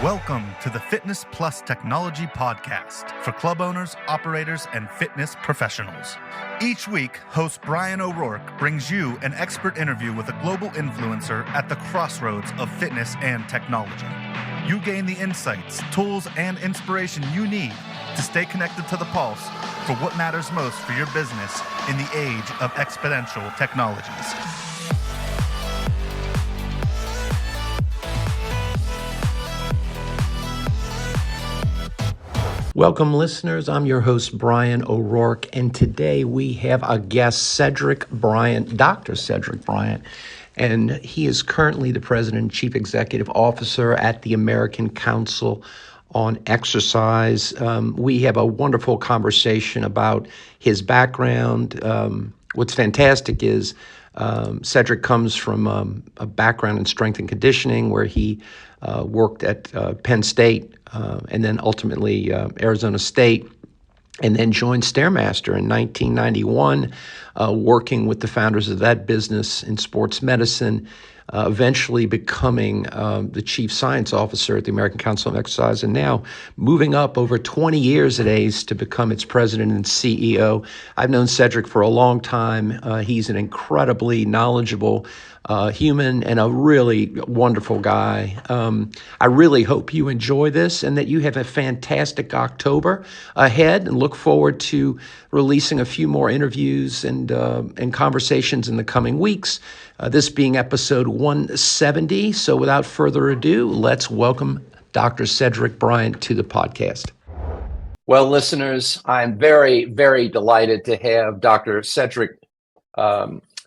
Welcome to the Fitness Plus Technology Podcast for club owners, operators, and fitness professionals. Each week, host Bryan O'Rourke brings you an expert interview with a global influencer at the crossroads of fitness and technology. You gain the insights, tools, and inspiration you need to stay connected to the pulse for what matters most for your business in the age of exponential technologies. Welcome, listeners. I'm your host, Bryan O'Rourke, and today we have a guest, Cedric Bryant, Dr. Cedric Bryant, and he is currently the President and Chief Executive Officer at the American Council on Exercise. We have a wonderful conversation about his background. What's fantastic is Cedric comes from a background in strength and conditioning where he worked at Penn State and then ultimately Arizona State, and then joined Stairmaster in 1991, working with the founders of that business in sports medicine, eventually becoming the chief science officer at the American Council on Exercise, and now moving up over 20 years at ACE to become its president and CEO. I've known Cedric for a long time. He's an incredibly knowledgeable human and a really wonderful guy. I really hope you enjoy this and that you have a fantastic October ahead, and look forward to releasing a few more interviews and conversations in the coming weeks. This being episode 170. So without further ado, let's welcome Dr. Cedric Bryant to the podcast. Well, listeners, I'm very, very delighted to have Dr. Cedric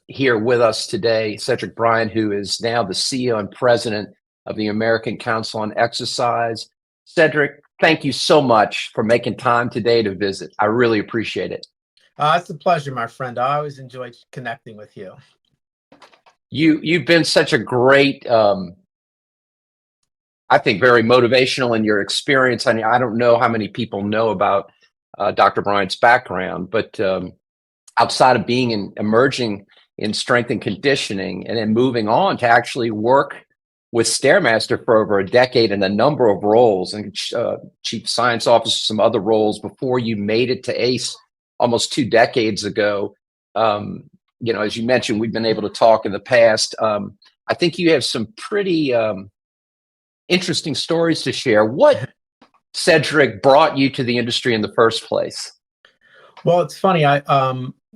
here with us today. Cedric Bryant, who is now the CEO and president of the American Council on Exercise. Cedric, thank you so much for making time today to visit. I really appreciate it. It's a pleasure, my friend. I always enjoy connecting with you. You've been such a great, I think, very motivational in your experience. I mean, I don't know how many people know about Dr. Bryant's background, but outside of being emerging in strength and conditioning and then moving on to actually work with Stairmaster for over a decade in a number of roles, and chief science officer, some other roles before you made it to ACE almost 2 decades ago. As you mentioned, we've been able to talk in the past. I think you have some pretty interesting stories to share. What, Cedric, brought you to the industry in the first place? Well, it's funny.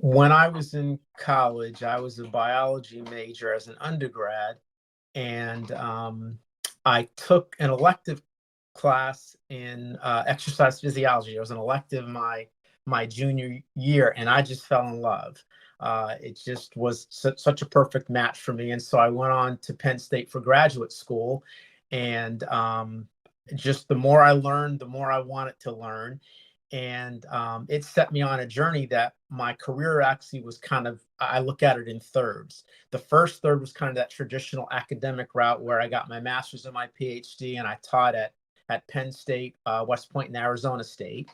When I was in college, I was a biology major as an undergrad, and I took an elective class in exercise physiology. It was an elective my junior year, and I just fell in love. It just was such a perfect match for me. And so I went on to Penn State for graduate school. And just the more I learned, the more I wanted to learn. And it set me on a journey that my career actually was I look at it in thirds. The first third was kind of that traditional academic route where I got my master's and my PhD, and I taught at Penn State, West Point, and Arizona State.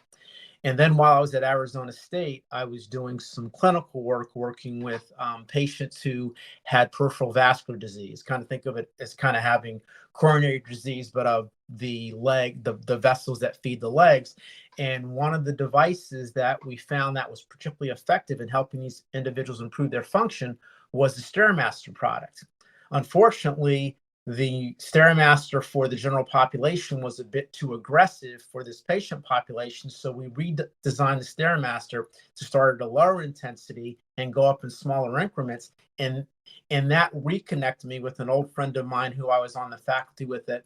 And then while I was at Arizona State, I was doing some clinical work, working with patients who had peripheral vascular disease. Kind of think of it as kind of having coronary disease, but of the leg, the vessels that feed the legs. And one of the devices that we found that was particularly effective in helping these individuals improve their function was the Stairmaster product. Unfortunately, the Stairmaster for the general population was a bit too aggressive for this patient population, so we redesigned the Stairmaster to start at a lower intensity and go up in smaller increments. And that reconnected me with an old friend of mine who I was on the faculty with at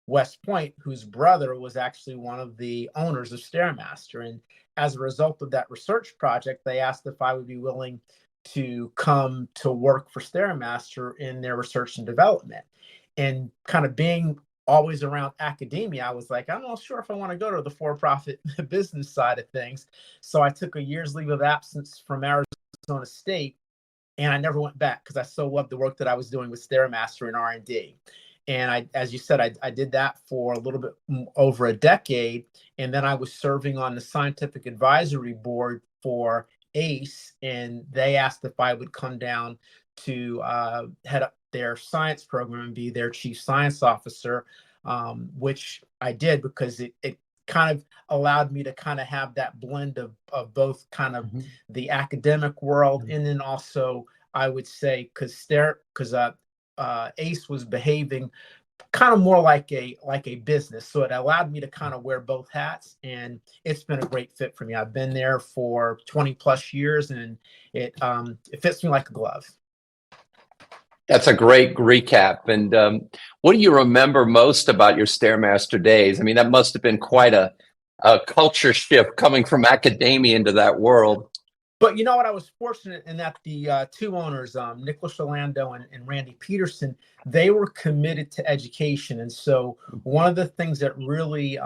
West Point, whose brother was actually one of the owners of Stairmaster. And as a result of that research project, they asked if I would be willing to come to work for Stairmaster in their research and development. And kind of being always around academia, I was like, I'm not sure if I want to go to the for-profit business side of things. So I took a year's leave of absence from Arizona State, and I never went back because I so loved the work that I was doing with Stairmaster and R&D. And as you said, I did that for a little bit over a decade. And then I was serving on the scientific advisory board for ACE, and they asked if I would come down to head up their science program and be their chief science officer. which I did because it kind of allowed me to kind of have that blend of both kind of the academic world, and then also I would say because ACE was behaving kind of more like a business, so it allowed me to kind of wear both hats, and it's been a great fit for me. I've been there for 20 plus years, and it fits me like a glove. That's a great recap. And what do you remember most about your Stairmaster days? I mean, that must have been quite a culture shift coming from academia into that world. But you know what? I was fortunate in that the two owners, Nicholas Orlando and Randy Peterson, they were committed to education. And so one of the things that really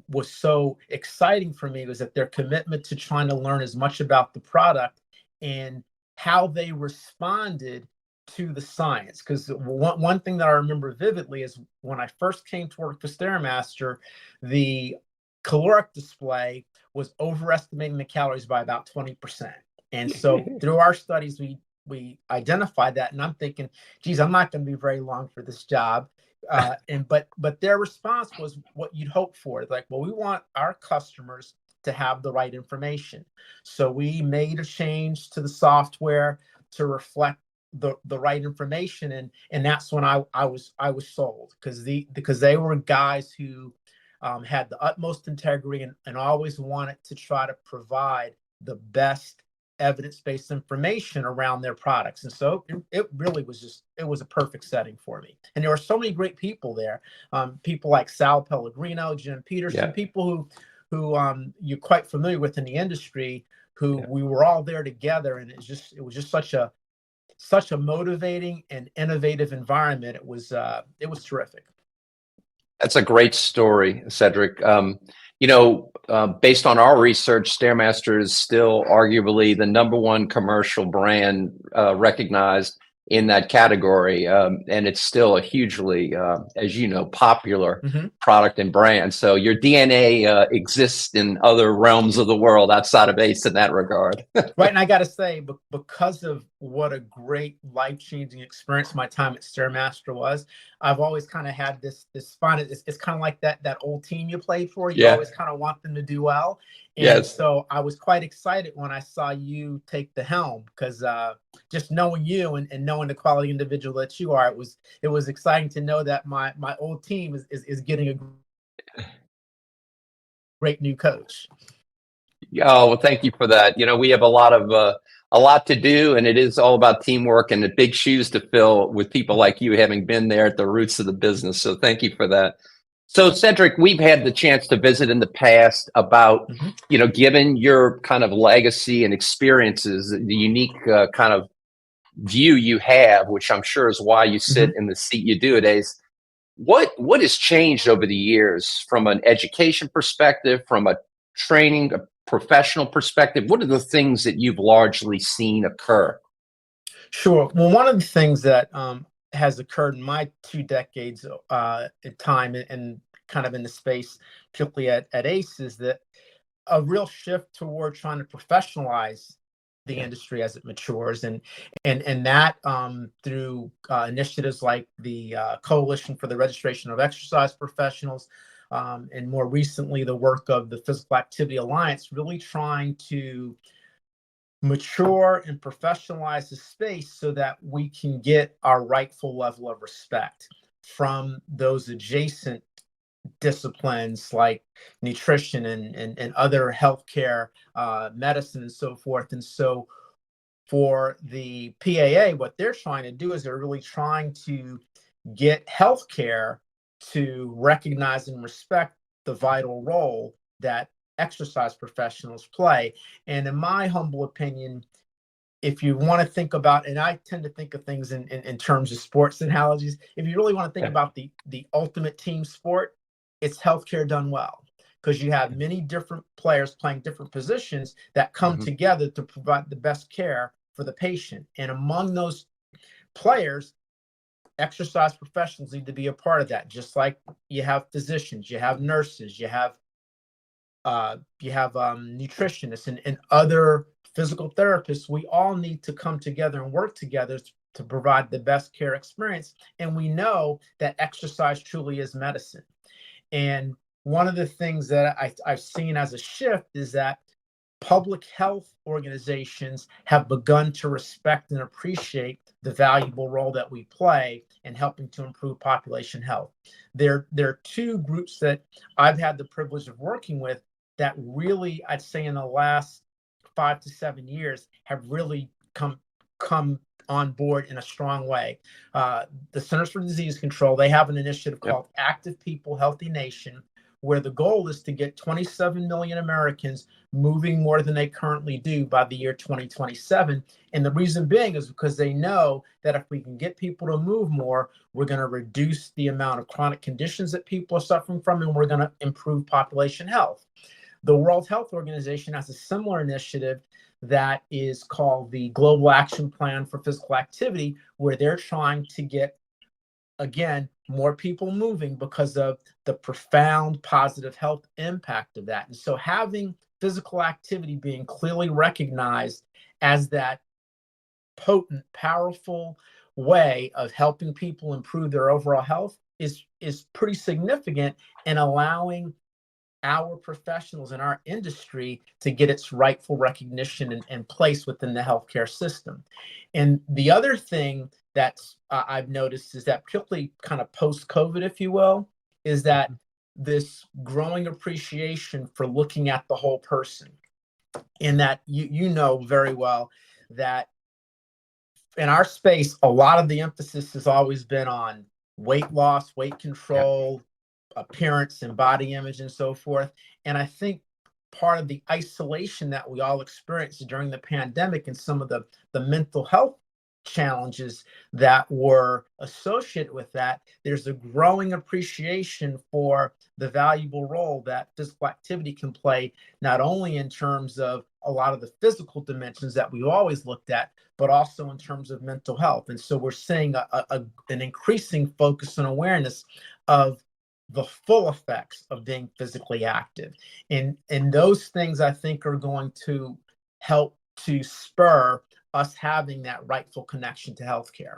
was so exciting for me was that their commitment to trying to learn as much about the product and how they responded to the science. Because one thing that I remember vividly is when I first came to work for Stairmaster, the caloric display was overestimating the calories by about 20%. And so through our studies, we identified that, and I'm thinking, geez, I'm not going to be very long for this job. But their response was what you'd hope for. Like, well, we want our customers to have the right information. So we made a change to the software to reflect the right information. And that's when I was sold, because they were guys who had the utmost integrity and always wanted to try to provide the best evidence-based information around their products. And so it really was it was a perfect setting for me. And there were so many great people there, people like Sal Pellegrino, Jim Peterson, people who you're quite familiar with in the industry, who we were all there together. And it was just such a motivating and innovative environment. It was terrific. That's a great story, Cedric. Based on our research, Stairmaster is still arguably the #1 commercial brand recognized in that category. And it's still a hugely, as you know, popular product and brand. So your DNA exists in other realms of the world outside of ACE in that regard. Right. And I got to say, because of what a great life-changing experience my time at Stairmaster was, I've always kind of had this fun. It's kind of like that old team you played for. You always kind of want them to do well. And so I was quite excited when I saw you take the helm, because just knowing you and knowing the quality individual that you are, it was exciting to know that my old team is getting a great new coach. Oh, well, thank you for that. We have a lot to do, and it is all about teamwork and the big shoes to fill with people like you, having been there at the roots of the business. So thank you for that. So Cedric, we've had the chance to visit in the past about, given your kind of legacy and experiences, the unique kind of view you have, which I'm sure is why you sit in the seat you do nowadays. What has changed over the years from an education perspective, from a training, a professional perspective? What are the things that you've largely seen occur? Sure. Well, one of the things that has occurred in my 2 decades in time and kind of in the space, particularly at ACE, is that a real shift toward trying to professionalize the industry as it matures, and that through initiatives like the Coalition for the Registration of Exercise Professionals, and more recently the work of the Physical Activity Alliance, really trying to mature and professionalize the space so that we can get our rightful level of respect from those adjacent disciplines like nutrition and other healthcare, medicine, and so forth. And so for the PAA, what they're trying to do is they're really trying to get healthcare to recognize and respect the vital role that exercise professionals play. And in my humble opinion, if you want to think about, and I tend to think of things in terms of sports analogies, if you really want to think about the ultimate team sport, it's healthcare done well, because you have many different players playing different positions that come together to provide the best care for the patient. And among those players, exercise professionals need to be a part of that. Just like you have physicians, you have nurses, you have nutritionists and other physical therapists. We all need to come together and work together to provide the best care experience. And we know that exercise truly is medicine. And one of the things that I've seen as a shift is that public health organizations have begun to respect and appreciate the valuable role that we play in helping to improve population health. There are two groups that I've had the privilege of working with that really, I'd say in the last 5 to 7 years, have really come on board in a strong way. The Centers for Disease Control, they have an initiative called Active People, Healthy Nation, where the goal is to get 27 million Americans moving more than they currently do by the year 2027. And the reason being is because they know that if we can get people to move more, we're going to reduce the amount of chronic conditions that people are suffering from, and we're going to improve population health. The World Health Organization has a similar initiative that is called the Global Action Plan for Physical Activity, where they're trying to get, again, more people moving because of the profound positive health impact of that. And so having physical activity being clearly recognized as that potent, powerful way of helping people improve their overall health is pretty significant in allowing our professionals in our industry to get its rightful recognition and place within the healthcare system. And the other thing that I've noticed is that, particularly kind of post-COVID, if you will, is that this growing appreciation for looking at the whole person. In that you know very well that in our space, a lot of the emphasis has always been on weight loss, weight control, appearance and body image and so forth. And I think part of the isolation that we all experienced during the pandemic and some of the mental health challenges that were associated with that, there's a growing appreciation for the valuable role that physical activity can play, not only in terms of a lot of the physical dimensions that we've always looked at, but also in terms of mental health. And so we're seeing an increasing focus and awareness of the full effects of being physically active. And those things, I think, are going to help to spur us having that rightful connection to healthcare.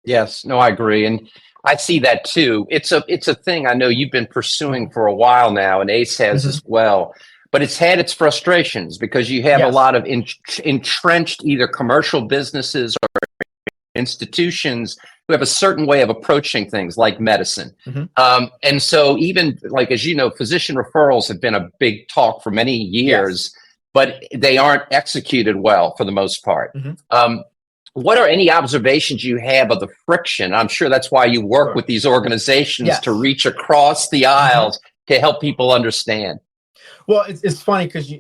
Yes, no, I agree. And I see that too. It's a thing I know you've been pursuing for a while now, and ACE has as well. But it's had its frustrations because you have a lot of entrenched either commercial businesses or institutions who have a certain way of approaching things like medicine. And so even like, as you know, physician referrals have been a big talk for many years, but they aren't executed well for the most part. What are any observations you have of the friction? I'm sure that's why you work with these organizations to reach across the aisles to help people understand. Well, it's funny because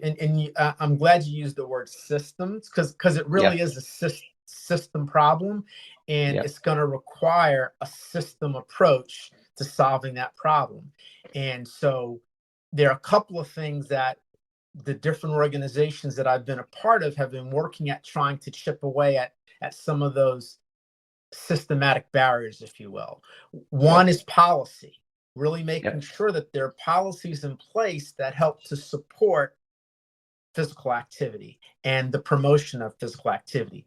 I'm glad you used the word systems because it really is a system problem, and it's going to require a system approach to solving that problem. And so there are a couple of things that the different organizations that I've been a part of have been working at, trying to chip away at some of those systematic barriers, if you will. One is policy. Really making sure that there are policies in place that help to support physical activity and the promotion of physical activity.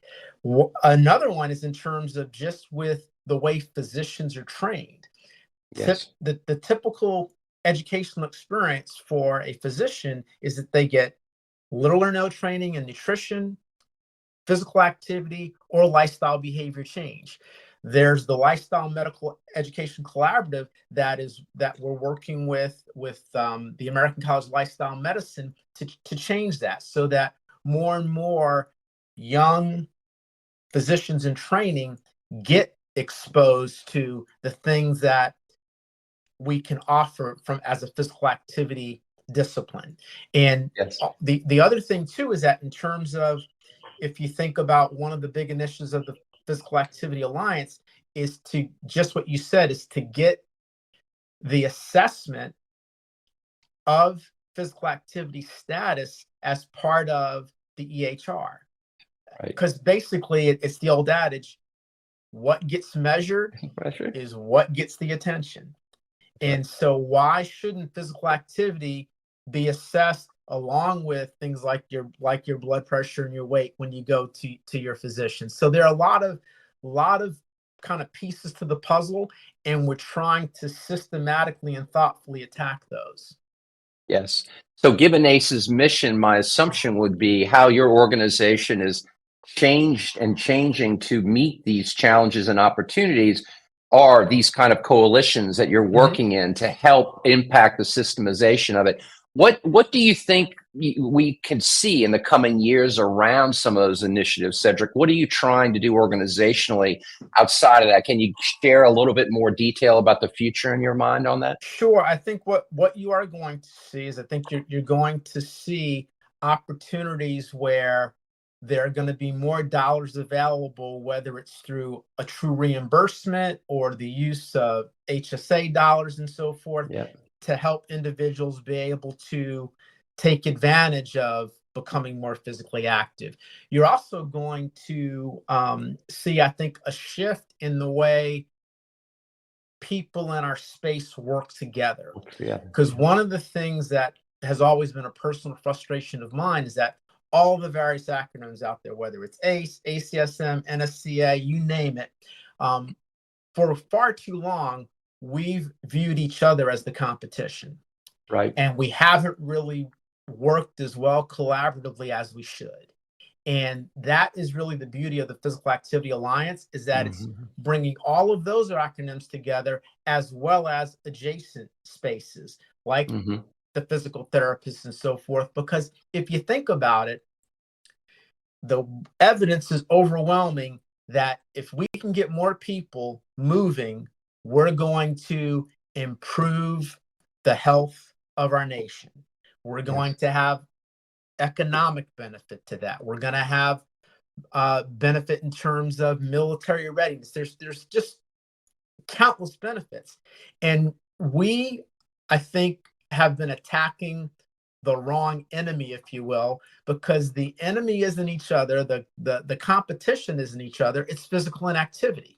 Another one is in terms of just with the way physicians are trained. The typical educational experience for a physician is that they get little or no training in nutrition, physical activity, or lifestyle behavior change. There's the Lifestyle Medical Education Collaborative that we're working with the American College of Lifestyle Medicine to change that, so that more and more young physicians in training get exposed to the things that we can offer from as a physical activity discipline. And the other thing too is that in terms of, if you think about one of the big initiatives of the Physical Activity Alliance, is to just what you said, is to get the assessment of physical activity status as part of the EHR. Because basically it's the old adage, what gets measured is what gets the attention. And so why shouldn't physical activity be assessed along with things like your blood pressure and your weight when you go to your physician? So there are a lot of lot of kind of pieces to the puzzle, and we're trying to systematically and thoughtfully attack those. Yes. So given ACE's mission, my assumption would be how your organization is changed and changing to meet these challenges and opportunities are these kind of coalitions that you're working in to help impact the systemization of it. What do you think we can see in the coming years around some of those initiatives, Cedric? What are you trying to do organizationally outside of that? Can you share a little bit more detail about the future in your mind on that? Sure. I think what you are going to see is, I think you're going to see opportunities where there are going to be more dollars available, whether it's through a true reimbursement or the use of HSA dollars and so forth, to help individuals be able to take advantage of becoming more physically active. You're also going to see, I think, a shift in the way people in our space work together. Because one of the things that has always been a personal frustration of mine is that all the various acronyms out there, whether it's ACE, ACSM, NSCA, you name it, for far too long, we've viewed each other as the competition. Right. And we haven't really worked as well collaboratively as we should. And that is really the beauty of the Physical Activity Alliance, is that it's bringing all of those acronyms together, as well as adjacent spaces like the physical therapists and so forth. Because if you think about it, the evidence is overwhelming that if we can get more people moving, we're going to improve the health of our nation. We're going to have economic benefit to that. We're going to have benefit in terms of military readiness. There's just countless benefits. And we, I think, have been attacking the wrong enemy, if you will, because the enemy isn't each other. The competition isn't each other. It's physical inactivity.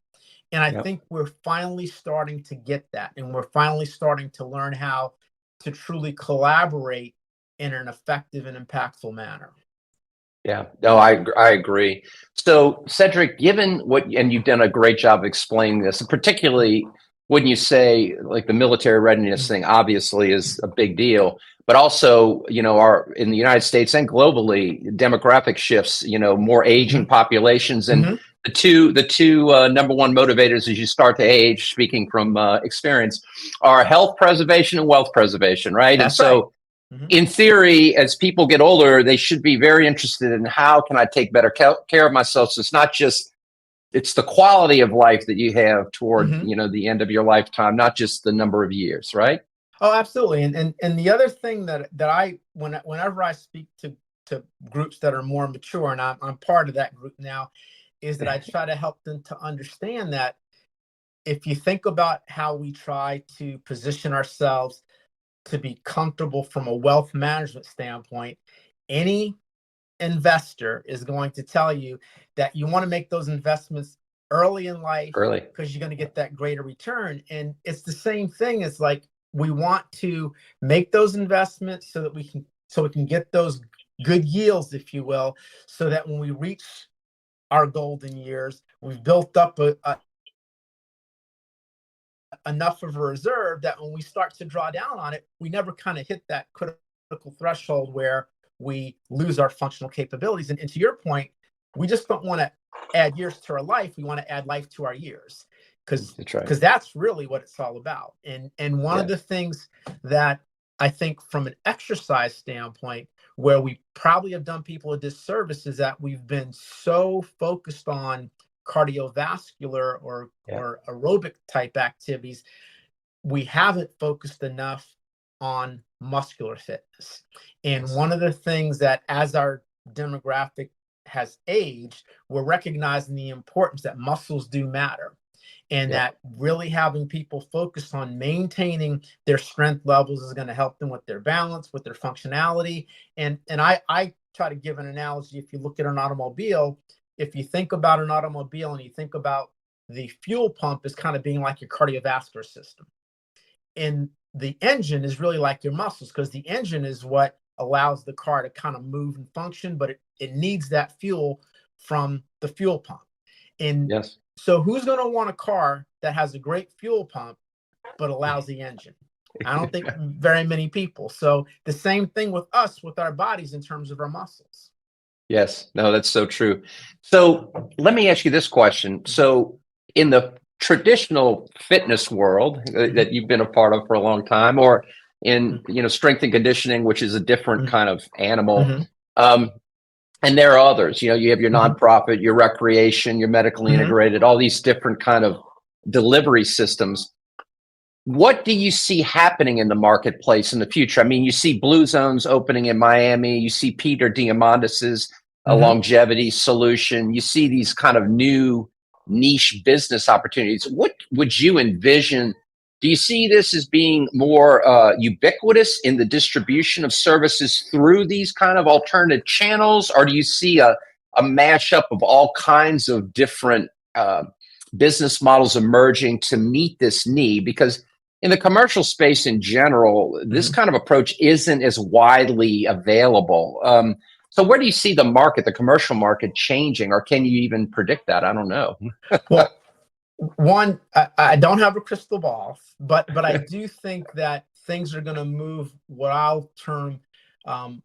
And I think we're finally starting to get that. And we're finally starting to learn how to truly collaborate in an effective and impactful manner. Yeah, no, I agree. So, Cedric, given what, and you've done a great job of explaining this, and particularly when you say like the military readiness thing, obviously is a big deal, but also, our in the United States and globally, demographic shifts, more aging populations, and the two number one motivators as you start to age, speaking from experience, are health preservation and wealth preservation, right? That's and so. Right. In theory, as people get older, they should be very interested in how can I take better care of myself. So it's not just, it's the quality of life that you have toward, the end of your lifetime, not just the number of years, right? Oh, absolutely. And the other thing that I, whenever I speak to groups that are more mature, and I'm part of that group now, is that I try to help them to understand that if you think about how we try to position ourselves to be comfortable from a wealth management standpoint, any investor is going to tell you that you want to make those investments early in life, because you're going to get that greater return. And it's the same thing. It's like, we want to make those investments so that we can get those good yields, if you will, so that when we reach our golden years, we've built up enough of a reserve that when we start to draw down on it, we never kind of hit that critical threshold where we lose our functional capabilities. And to your point, we just don't want to add years to our life. We want to add life to our years, because that's really what it's all about. And one of the things that I think from an exercise standpoint, where we probably have done people a disservice, is that we've been so focused on cardiovascular or aerobic type activities, we haven't focused enough on muscular fitness. And one of the things that, as our demographic has aged, we're recognizing the importance that muscles do matter, and that really having people focus on maintaining their strength levels is going to help them with their balance, with their functionality. And I try to give an analogy. If you look at an automobile, if you think about an automobile and you think about the fuel pump as kind of being like your cardiovascular system, and the engine is really like your muscles, because the engine is what allows the car to kind of move and function, but it needs that fuel from the fuel pump. And So who's going to want a car that has a great fuel pump but a lousy engine? I don't think very many people. So the same thing with us, with our bodies in terms of our muscles. Yes, no, that's so true. So let me ask you this question. So in the traditional fitness world that you've been a part of for a long time, or in strength and conditioning, which is a different kind of animal, and there are others. You have your nonprofit, your recreation, your medically integrated, all these different kind of delivery systems. What do you see happening in the marketplace in the future? I mean, you see Blue Zones opening in Miami. You see Peter Diamandis's longevity solution. You see these kind of new niche business opportunities. What would you envision? Do you see this as being more ubiquitous in the distribution of services through these kind of alternative channels? Or do you see a mashup of all kinds of different business models emerging to meet this need? Because in the commercial space in general, this kind of approach isn't as widely available. So where do you see the market, the commercial market, changing, or can you even predict that? I don't know. Well, one, I don't have a crystal ball, but I do think that things are going to move what I'll term kind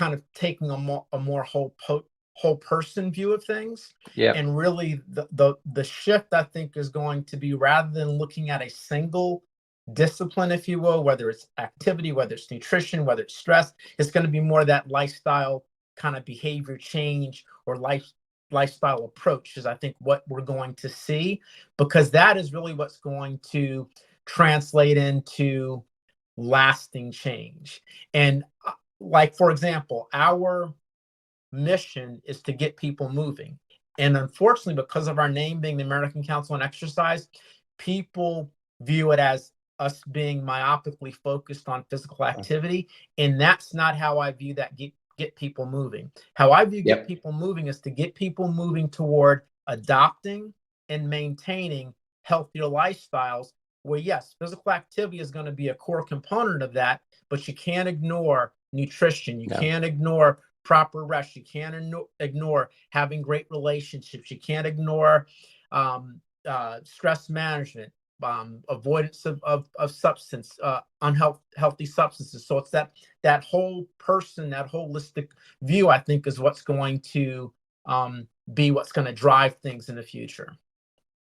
of taking a more whole person view of things. Yeah. And really the shift, I think, is going to be, rather than looking at a single discipline, if you will, whether it's activity, whether it's nutrition, whether it's stress, it's going to be more that lifestyle kind of behavior change or lifestyle approach is, I think, what we're going to see, because that is really what's going to translate into lasting change. And like, for example, our mission is to get people moving. And unfortunately, because of our name being the American Council on Exercise, people view it as us being myopically focused on physical activity. And that's not how I view that get people moving. How I view get people moving is to get people moving toward adopting and maintaining healthier lifestyles, where yes, physical activity is going to be a core component of that, but you can't ignore nutrition. You can't ignore proper rest. You can't ignore having great relationships. You can't ignore stress management, avoidance of substance, unhealthy substances. So it's that whole person, that holistic view, I think, is what's going to be what's going to drive things in the future.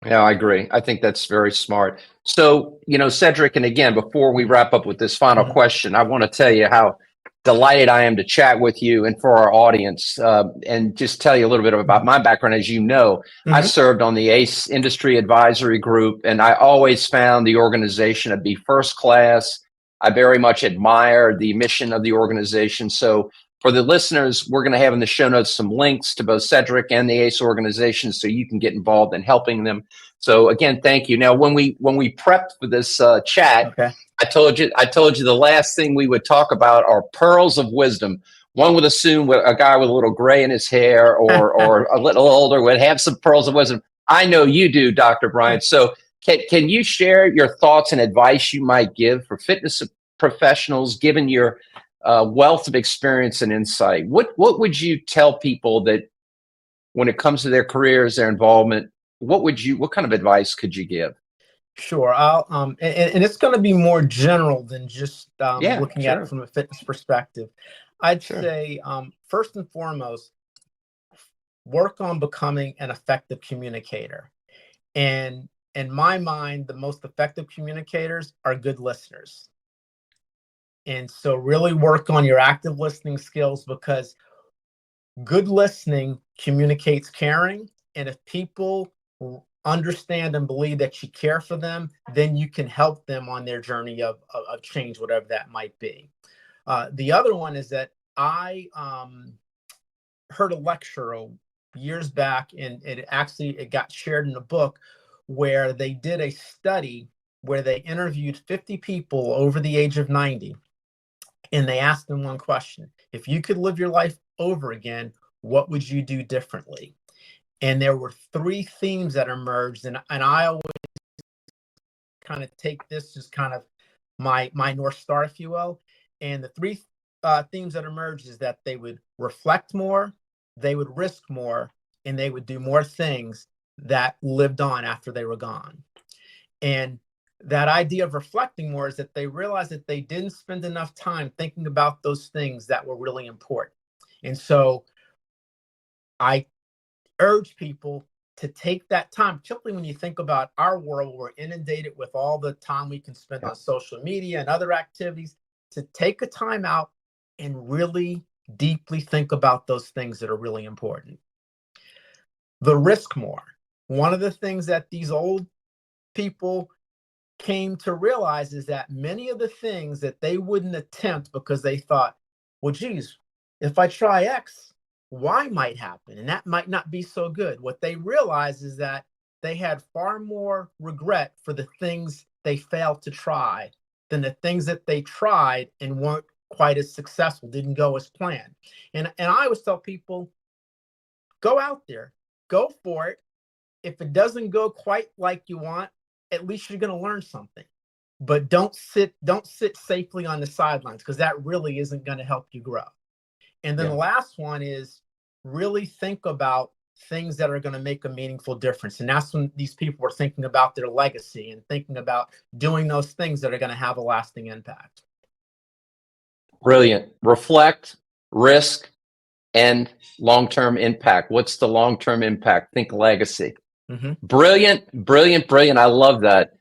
Yeah, I agree. I think that's very smart. So, Cedric, and again, before we wrap up with this final question, I want to tell you how delighted I am to chat with you and for our audience, and just tell you a little bit about my background. As you know, I served on the ACE Industry Advisory Group, and I always found the organization to be first class. I very much admire the mission of the organization. So for the listeners, we're going to have in the show notes some links to both Cedric and the ACE organization so you can get involved in helping them. So again, thank you. Now, when we prepped for this chat, I told you the last thing we would talk about are pearls of wisdom. One would assume a guy with a little gray in his hair or a little older would have some pearls of wisdom. I know you do, Dr. Bryant. So can you share your thoughts and advice you might give for fitness professionals, given your wealth of experience and insight? What would you tell people that when it comes to their careers, their involvement, what kind of advice could you give? Sure. I'll and it's going to be more general than just looking at it from a fitness perspective. I'd say first and foremost, work on becoming an effective communicator. And in my mind, the most effective communicators are good listeners. And so really work on your active listening skills, because good listening communicates caring. And if people understand and believe that you care for them, then you can help them on their journey of change, whatever that might be. The other one is that I heard a lecture years back, and it got shared in a book, where they did a study where they interviewed 50 people over the age of 90. And they asked them one question: if you could live your life over again, what would you do differently? And there were three themes that emerged. And I always kind of take this as kind of my North Star, if you will. And the three themes that emerged is that they would reflect more, they would risk more, and they would do more things that lived on after they were gone. And that idea of reflecting more is that they realized that they didn't spend enough time thinking about those things that were really important. And so I urge people to take that time, particularly when you think about our world, we're inundated with all the time we can spend on social media and other activities, to take a time out and really deeply think about those things that are really important. The risk more. One of the things that these old people came to realize is that many of the things that they wouldn't attempt because they thought, well, geez, if I try X, Y might happen, and that might not be so good. What they realized is that they had far more regret for the things they failed to try than the things that they tried and weren't quite as successful, didn't go as planned. And I always tell people, go out there, go for it. If it doesn't go quite like you want, at least you're going to learn something. But don't sit safely on the sidelines, because that really isn't going to help you grow. And then the last one is really think about things that are going to make a meaningful difference. And that's when these people were thinking about their legacy and thinking about doing those things that are going to have a lasting impact. Brilliant. Reflect, risk, and long-term impact. What's the long-term impact? Think legacy. Mm-hmm. Brilliant. I love that.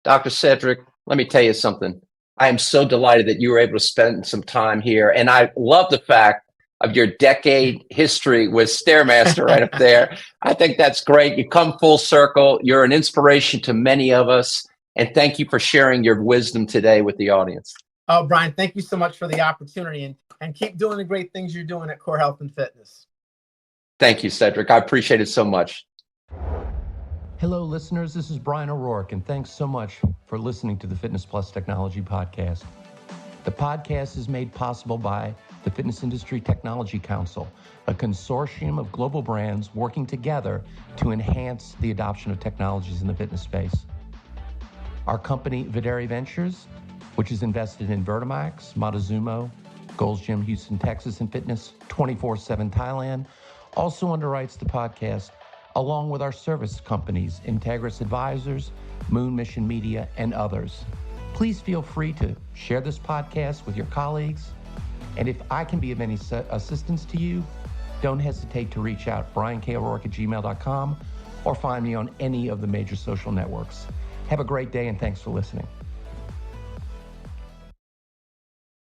Dr. Cedric, let me tell you something. I am so delighted that you were able to spend some time here. And I love the fact of your decade history with Stairmaster right up there. I think that's great. You come full circle. You're an inspiration to many of us. And thank you for sharing your wisdom today with the audience. Oh, Bryan, thank you so much for the opportunity, and keep doing the great things you're doing at Core Health and Fitness. Thank you, Cedric. I appreciate it so much. Hello, listeners. This is Bryan O'Rourke, and thanks so much for listening to the Fitness Plus Technology Podcast. The podcast is made possible by the Fitness Industry Technology Council, a consortium of global brands working together to enhance the adoption of technologies in the fitness space. Our company, Videri Ventures, which is invested in Vertimax, Montezuma, Gold's Gym, Houston, Texas, and Fitness 24/7 Thailand, also underwrites the podcast, along with our service companies, Integris Advisors, Moon Mission Media, and others. Please feel free to share this podcast with your colleagues. And if I can be of any assistance to you, don't hesitate to reach out, bryanko'rourke@gmail.com, or find me on any of the major social networks. Have a great day, and thanks for listening.